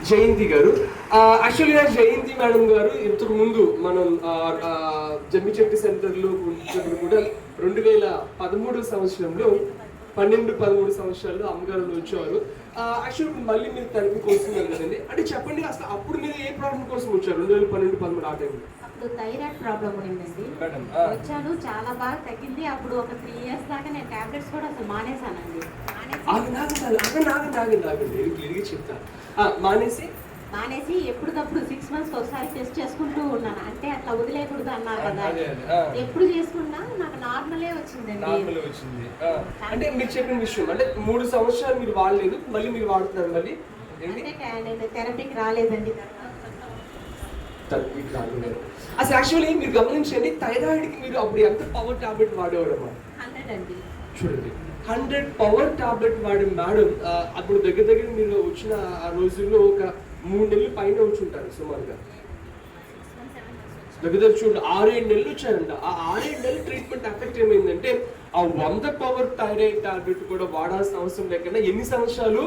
జయంతి గారు. యాక్చువల్గా జయంతి మేడం గారు ఇంతకు ముందు మనం జమ్మిచెట్టు సెంటర్లో కూడా 2013 సంవత్సరంలో 12-13 సంవత్సరాల్లో అమ్మగారు వచ్చారు. యాక్చువల్ మళ్ళీ మీరు థెరపీకి వస్తున్నారు కదండి, అంటే చెప్పండి అసలు అప్పుడు మీరు ఏ ప్రాబ్లం కోసం వచ్చారు 2012-13 ఆ టైంలో? అప్పుడు థైరాయిడ్ ప్రాబ్లం ఉండిందండి. వచ్చాను, చాలా బాగా తగ్గింది. అప్పుడు ఒక 3 years దాకా నేను టాబ్లెట్స్ కూడా అసలు మానేసానండి. మానేసి ఎప్పటికప్పుడు 6 months ఒకసారి టెస్ట్ చేసుకుంటూ ఉన్నాను. అంటే అట్లా వదిలేయకూడదు అన్నారు కదా, ఎప్పుడు చేసుకున్నా నాకు నార్మలే వచ్చిందండి. అంటే మీరు చెప్పిన విషయం అంటే 3 సంవత్సరాలు మీరు వాడలేదు, మళ్ళీ మీరు వాడుతున్నారు. మళ్ళీ నేను థెరపీకి రాలేదండి. అసలు యాక్చువల్లీ మీరు గమనించండి, థైరాయిడ్ కి మీరు అప్పుడు ఎంత పవర్ టాబ్లెట్ వాడేవారమ్మా? 100 అండి. చూడండి, 100 పవర్ టాబ్లెట్ వాడే మేడం అప్పుడు దగ్గర మీరు వచ్చిన ఆ రోజుల్లో ఒక 3 నెలలు పైన వచ్చి ఉంటారు సుమారుగా. దగ్గర చూడండి 6-7 నెలలు వచ్చారంట. ఆ 6-7 నెలల ట్రీట్మెంట్ ఎఫెక్ట్ ఏమైందంటే ఆ 100 పవర్ థైరాయిడ్ టాబ్లెట్ కూడా వాడాల్సిన అవసరం లేకుండా ఎన్ని సంవత్సరాలు?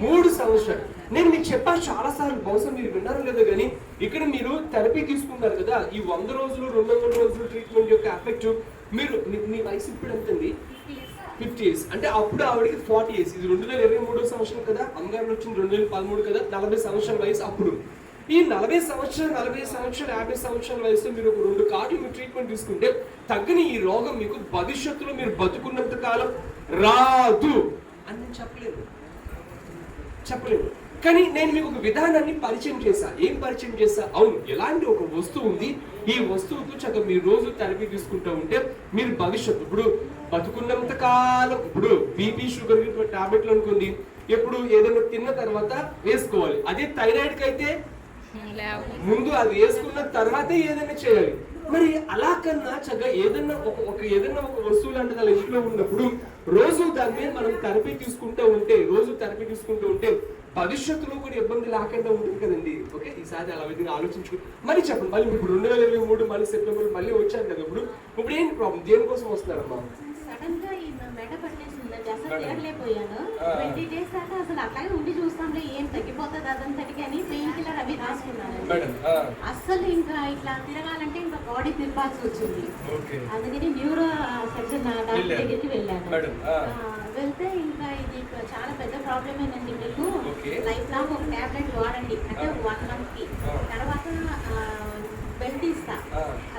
3 సంవత్సరాలు. నేను మీకు చెప్పాను చాలా సార్లు, బహుశా మీరు విన్నారో లేదో కానీ ఇక్కడ మీరు థెరపీ తీసుకున్నారు కదా, ఈ 100 రోజులు 200 రోజులు ట్రీట్మెంట్ యొక్క ఎఫెక్ట్ మీరు మీ వయసు ఇప్పుడు ఎంతండి? 50 years. అంటే అప్పుడు ఆవిడకి 40 years. ఇది 2023 సంవత్సరం కదా, అమ్మగారు వచ్చింది 2013 కదా, 40 సంవత్సరాల వయసు అప్పుడు. ఈ 40 సంవత్సరాలు 50 సంవత్సరాల వయసులో మీరు ఒక 2 కార్డులు మీరు ట్రీట్మెంట్ తీసుకుంటే తగ్గని ఈ రోగం మీకు భవిష్యత్తులో మీరు బతుకున్నంత కాలం రాదు అని నేను చెప్పలేదు. కానీ నేను మీకు ఒక విధానాన్ని పరిచయం చేశా. ఏం పరిచయం చేశా? అవును, ఎలాంటి ఒక వస్తువు ఉంది, ఈ వస్తువుతో చక్కగా మీరు రోజు థెరపీ తీసుకుంటూ ఉంటే మీరు భవిష్యత్తు ఇప్పుడు బతుకున్నంత కాలం, ఇప్పుడు బీపీ షుగర్ టాబ్లెట్లు అనుకోండి, ఎప్పుడు ఏదైనా తిన్న తర్వాత వేసుకోవాలి. అదే థైరాయిడ్ కి అయితే ముందు అది వేసుకున్న తర్వాతే ఏదైనా చేయాలి. మరి అలా కన్నా చక్కగా ఏదైనా ఒక వస్తువు లాంటిది అలా ఇంట్లో ఉన్నప్పుడు రోజు దాని మీద మనం థెరపీ తీసుకుంటూ ఉంటే భవిష్యత్తులో కూడా ఇబ్బంది లేకుండా ఉంటుంది కదండి. ఓకే, ఈసారి అలా విధంగా ఆలోచించుకుని మరి చెప్పండి. మళ్ళీ ఇప్పుడు 2023 మళ్ళీ సెప్టెంబర్ మళ్ళీ వచ్చారు కదా, ఇప్పుడు ఏంటి ప్రాబ్లం? దేనికోసం వస్తున్నారమ్మా? సడన్ గా ఈ మెడ పట్టేసిందండి, అసలు లేకపోయాను. 20 days దాకా అసలు అట్లాగే ఉండి చూస్తాంలే ఏం తగ్గిపోతుంది అదంతటికి అని పెయిన్ కిల్లర్ అవి రాసుకున్నాను. అస్సలు ఇంకా ఇట్లా తిరగాలంటే ఇంకా బాడీ తిరగాల్సి వచ్చింది. అందుకని న్యూరో సర్జన్ డాక్టర్ దగ్గరికి వెళ్ళాను. వెళ్తే ఇంకా ఇది చాలా పెద్ద ప్రాబ్లమ్ ఏంటండి, మీకు లైఫ్ లాంగ్ ఒక టాబ్లెట్ వాడండి అంటే 1 month కి, తర్వాత బెల్ట్ ఇస్తా,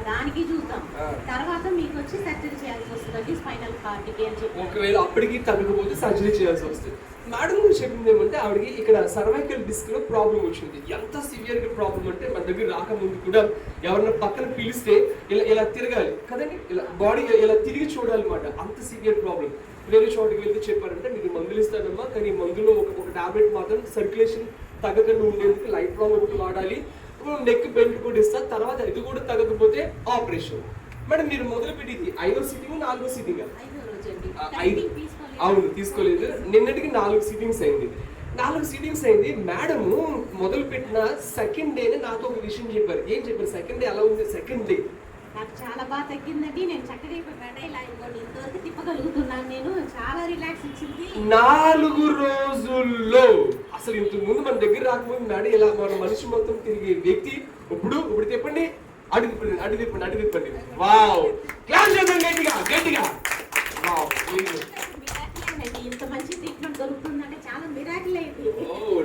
దానికి చూద్దాం, తర్వాత మీకు వచ్చి సర్జరీ చేయాల్సి వస్తుంది స్పైనల్ కార్డ్ కి అని చెప్పి. ఒకవేళ అప్పటికి తగ్గకపోతే సర్జరీ చేయాల్సి వస్తుంది. మేడం గారు చెప్పింది ఏమంటే ఆవిడకి ఇక్కడ సర్వైకల్ డిస్క్ లో ప్రాబ్లం వచ్చింది. ఎంత సివియర్ గా ప్రాబ్లం అంటే మన దగ్గర రాకముందు కూడా ఎవరన్నా పక్కన పిలిస్తే ఇలా తిరగాలి కదండి, ఇలా బాడీ ఇలా తిరిగి చూడాలన్నమాట. అంత సివియర్ ప్రాబ్లం. వేరే చోటుకి వెళ్తే చెప్పారంటే మీకు మందులు ఇస్తానమ్మా, కానీ మందులో ఒక టాబ్లెట్ మాత్రం సర్క్యులేషన్ తగ్గకుండా ఉండేందుకు లైఫ్ లాంగ్ ఒకటి వాడాలి, నెక్ బెల్ట్ కూడా ఇస్తా, తర్వాత ఇది కూడా తగ్గకపోతే ఆపరేషన్. మేడం మీరు మొదలు పెట్టింది 5వ సిట్టింగ్ 4వ సిట్టింగ్? అవును, తీసుకోలేదు. నిన్నటికి 4 సిట్టింగ్స్ అయింది. 4 సిట్టింగ్స్ అయింది. మేడం మొదలు పెట్టిన సెకండ్ డేనే నాతో ఒక విషయం చెప్పారు. ఏం చెప్పారు? సెకండ్ డే ఎలా ఉంది? సెకండ్ డే నాకు చాలా బాగా తగ్గిందండి. నేను చక్కగా ఇలా ఇంతవరకు తిప్పగలుగుతున్నాను. నేను చాలా రిలాక్స్ ఇచ్చింది 4 రోజుల్లో. అసలు ఇంతకు ముందు మన దగ్గర రాకముందు మేడం ఇలా మన మనిషి మొత్తం తిరిగే వ్యక్తి ఇప్పుడు చెప్పండి, అడుగు తిప్పండి. వావ్, క్లాస్ చేద్దాం గట్టిగా. ఇంత మంచి ట్రీట్మెంట్ దొరుకుతుందంటే చాలా మిరాకిల్ అయింది.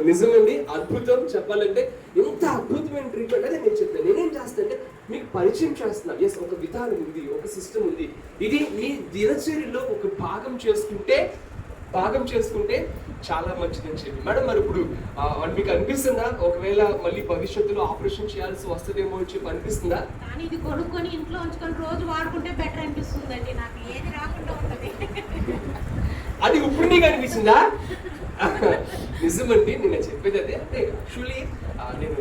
నిజమండి, అద్భుతం. చెప్పాలంటే ఎంత అద్భుతమైన ట్రీట్మెంట్ అని నేను చెప్తాను. నేనేం చేస్తాను అంటే మీకు పరిచయం చేస్తున్నా. ఎస్, ఒక విధానం ఉంది, ఒక సిస్టమ్ ఉంది. ఇది మీ దినచర్యలో ఒక భాగం చేసుకుంటే చాలా మంచిదని చెప్పి. మేడం మరి ఇప్పుడు మీకు అనిపిస్తుందా ఒకవేళ మళ్ళీ భవిష్యత్తులో ఆపరేషన్ చేయాల్సి వస్తుందేమో అని చెప్పి అనిపిస్తుందా? కానీ ఇది కొనుక్కొని ఇంట్లో ఉంచుకొని రోజు వాడుకుంటే బెటర్ అనిపిస్తుందండి. నాకు ఏది రాకుండా ఉంటుంది. అది ఇప్పుడు నీకు అనిపించిందా? నిజమండి, నేను చెప్పేది అదే. అంటే యాక్చువల్లీ నేను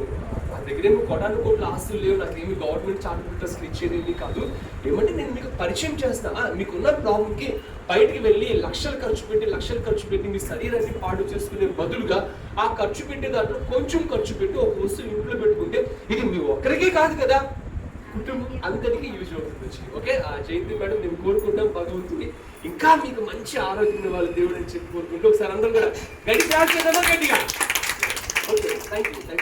నా దగ్గర ఏమో కోట్ల ఆస్తులు లేవు, నాకేమి గవర్నమెంట్ చార్టెడ్ ట్రస్ట్ ఇచ్చేది కాదు. ఏమంటే నేను మీకు పరిచయం చేస్తా. మీకున్న ప్రాబ్లంకి బయటికి వెళ్ళి లక్షలు ఖర్చు పెట్టి మీ శరీరాన్ని పాడు చేసుకునే బదులుగా ఆ ఖర్చు పెట్టే దాంట్లో కొంచెం ఖర్చు పెట్టి ఒక వస్తువు ఇంట్లో పెట్టుకుంటే ఇది మీ ఒక్కరికే కాదు కదా, కుటుంబం అందరికీ యూజ్ అవుతుంది. ఓకే, జయంతి మేడం నేను కోరుకుంటాం భగవంతుని ఇంకా మీకు మంచి ఆరోగ్యం ఇవ్వాలి దేవుడు అని చెప్పి కోరుకుంటూ ఒకసారి అందరం కూడా గట్టిగా. Thank you